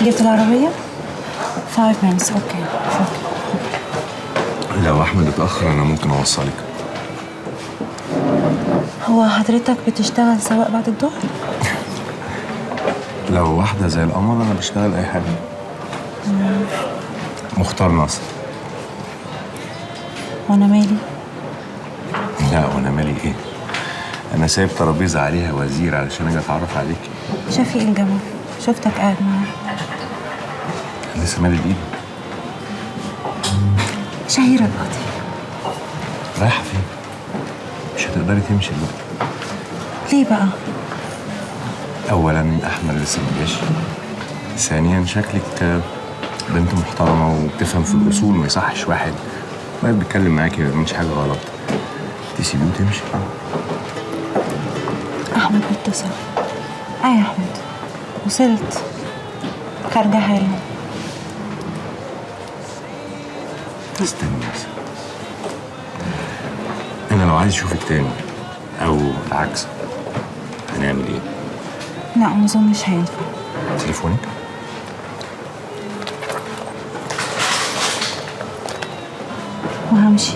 جبت العربية؟ 5 minutes. اوكي. لو احمد اتاخر انا ممكن اوصلك. هو حضرتك بتشتغل سواق بعد الظهر؟ لو واحده زي القمر انا بشتغل اي حاجه. مختار ناصر. وانا مالي؟ لا وانا مالي ايه؟ انا سايب ترابيزه عليها وزير علشان اجي اتعرف عليك. شفيق الجمل، شفتك قاعد معاه. لسه مالي بايدي. شهيرة القاضي. رايحه فين؟ مش هتقدري تمشي دلوقتي. ليه بقى؟ اولا احمد لسه ما جاش. ثانيا شكلك بنت محترمه وبتفهم في الاصول، ما يصحش واحد واقف بيتكلم معاكي ما يعملش حاجه غلط تسيبيه وتمشي. احمد بيتصل. يا احمد وصلت، خارجه حالا. استني بس. انا لو عايز اشوفك تاني او العكس هنعمل ايه؟ لا ما اظنش هينفع. تليفونك؟ وهمشي.